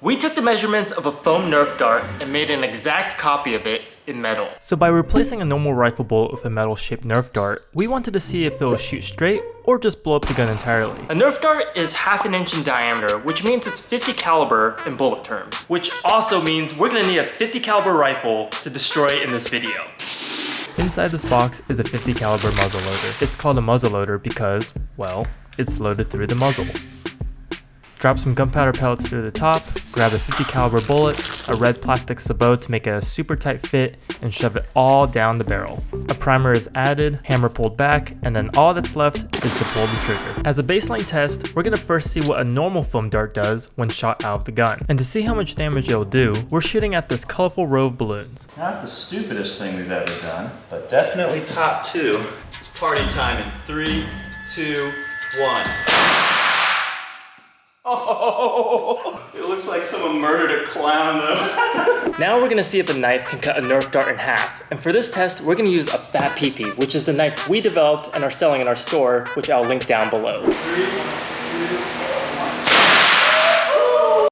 We took the measurements of a foam Nerf dart and made an exact copy of it in metal. So by replacing a normal rifle bullet with a metal shaped Nerf dart, we wanted to see if it will shoot straight or just blow up the gun entirely. A Nerf dart is ½ an inch in diameter, which means it's 50 caliber in bullet terms, which also means we're gonna need a 50 caliber rifle to destroy it in this video. Inside this box is a 50 caliber muzzle loader. It's called a muzzle loader because, well, it's loaded through the muzzle. Drop some gunpowder pellets through the top, grab a 50 caliber bullet, a red plastic sabot to make it a super tight fit, and shove it all down the barrel. A primer is added, hammer pulled back, and then all that's left is to pull the trigger. As a baseline test, we're gonna first see what a normal foam dart does when shot out of the gun. And to see how much damage it'll do, we're shooting at this colorful row of balloons. Not the stupidest thing we've ever done, but definitely top two. Party time in 3, 2, 1. Oh, it looks like someone murdered a clown though. Now we're gonna see if a knife can cut a Nerf dart in half. And for this test, we're gonna use a Fat PP, which is the knife we developed and are selling in our store, which I'll link down below. 3, 2, 1.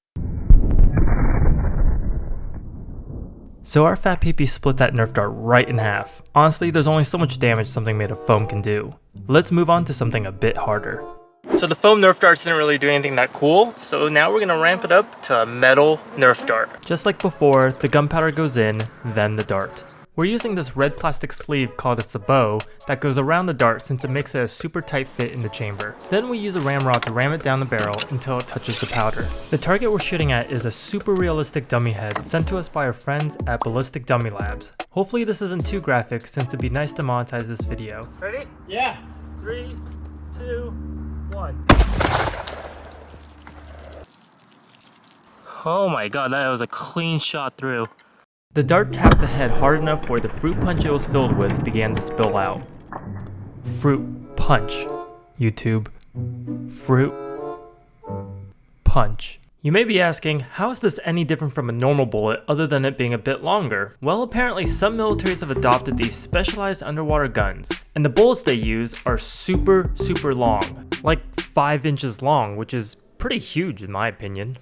So our Fat PP split that Nerf dart right in half. Honestly, there's only so much damage something made of foam can do. Let's move on to something a bit harder. So the foam Nerf darts didn't really do anything that cool, so now we're gonna ramp it up to a metal Nerf dart. Just like before, the gunpowder goes in, then the dart. We're using this red plastic sleeve called a sabot that goes around the dart since it makes it a super tight fit in the chamber. Then we use a ramrod to ram it down the barrel until it touches the powder. The target we're shooting at is a super realistic dummy head sent to us by our friends at Ballistic Dummy Labs. Hopefully this isn't too graphic since it'd be nice to monetize this video. Ready? Yeah. 3, 2, 1. Oh my god, that was a clean shot through. The dart tapped the head hard enough where the fruit punch it was filled with began to spill out. Fruit punch, YouTube. Fruit punch. You may be asking, how is this any different from a normal bullet other than it being a bit longer? Well, apparently some militaries have adopted these specialized underwater guns, and the bullets they use are super long, like 5 inches long, which is pretty huge in my opinion.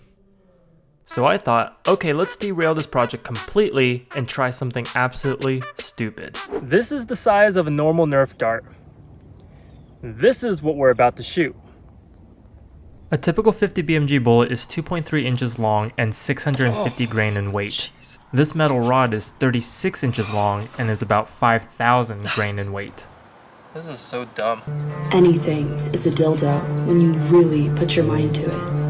So I thought, okay, let's derail this project completely and try something absolutely stupid. This is the size of a normal Nerf dart. This is what we're about to shoot. A typical 50 BMG bullet is 2.3 inches long and 650 grain in weight. Geez. This metal rod is 36 inches long and is about 5,000 grain in weight. This is so dumb. Anything is a dildo when you really put your mind to it.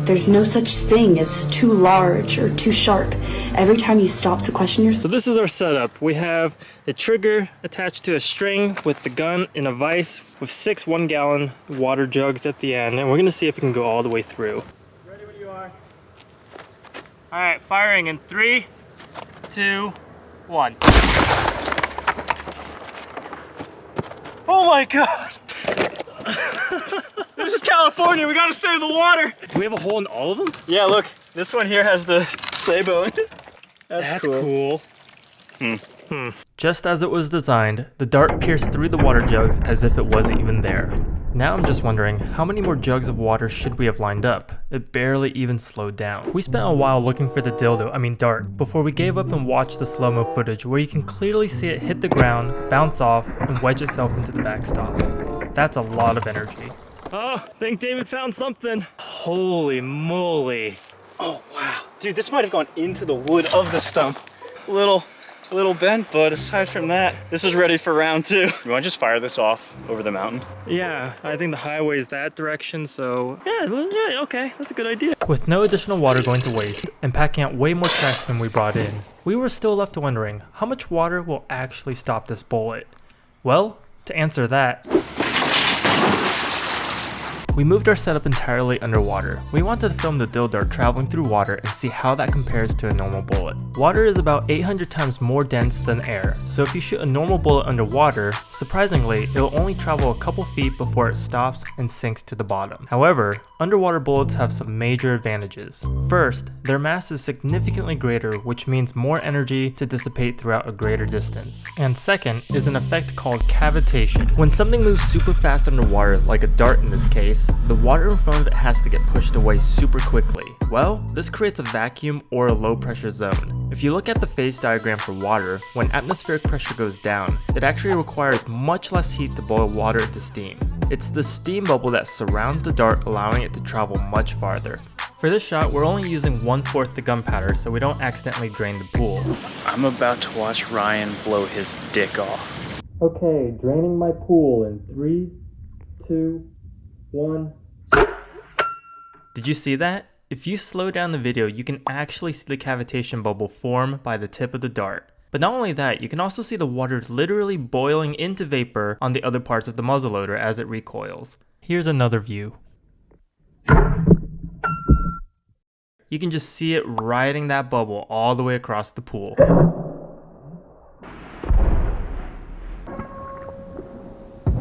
There's no such thing as too large or too sharp. Every time you stop to question yourself. So this is our setup. We have a trigger attached to a string with the gun in a vise with 6 1-gallon water jugs at the end, and we're gonna see if we can go all the way through. Ready when you are. All right, firing in 3, 2, 1. Oh my god! This is California, we gotta save the water! Do we have a hole in all of them? Yeah, look, this one here has the sabot in it. That's cool. Just as it was designed, the dart pierced through the water jugs as if it wasn't even there. Now I'm just wondering, how many more jugs of water should we have lined up? It barely even slowed down. We spent a while looking for the dart, before we gave up and watched the slow-mo footage where you can clearly see it hit the ground, bounce off, and wedge itself into the backstop. That's a lot of energy. Oh, I think David found something. Holy moly. Oh wow. Dude, this might have gone into the wood of the stump. A little bent, but aside from that, this is ready for round 2. You wanna just fire this off over the mountain? Yeah, I think the highway is that direction, so yeah, okay, that's a good idea. With no additional water going to waste, and packing out way more trash than we brought in, we were still left wondering, how much water will actually stop this bullet? Well, to answer that, we moved our setup entirely underwater. We wanted to film the dart traveling through water and see how that compares to a normal bullet. Water is about 800 times more dense than air, so if you shoot a normal bullet underwater, surprisingly, it'll only travel a couple feet before it stops and sinks to the bottom. However, underwater bullets have some major advantages. First, their mass is significantly greater, which means more energy to dissipate throughout a greater distance. And second is an effect called cavitation. When something moves super fast underwater, like a dart in this case, this, the water in front of it has to get pushed away super quickly. Well, this creates a vacuum or a low pressure zone. If you look at the phase diagram for water, when atmospheric pressure goes down, it actually requires much less heat to boil water into steam. It's the steam bubble that surrounds the dart, allowing it to travel much farther. For this shot, we're only using 1/4 the gunpowder so we don't accidentally drain the pool. I'm about to watch Ryan blow his dick off. Okay, draining my pool in 3, 2, 1. Did you see that? If you slow down the video, you can actually see the cavitation bubble form by the tip of the dart. But not only that, you can also see the water literally boiling into vapor on the other parts of the muzzle loader as it recoils. Here's another view. You can just see it riding that bubble all the way across the pool.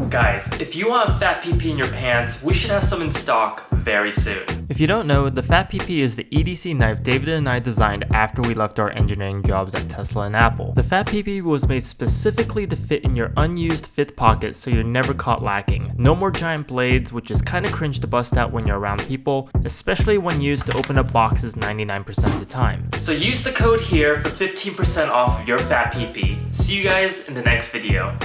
Guys, if you want a fat PP in your pants, we should have some in stock very soon. If you don't know, the fat PP is the EDC knife David and I designed after we left our engineering jobs at Tesla and Apple. The fat PP was made specifically to fit in your unused fifth pocket so you're never caught lacking. No more giant blades, which is kinda cringe to bust out when you're around people, especially when used to open up boxes 99% of the time. So use the code here for 15% off of your fat PP. See you guys in the next video.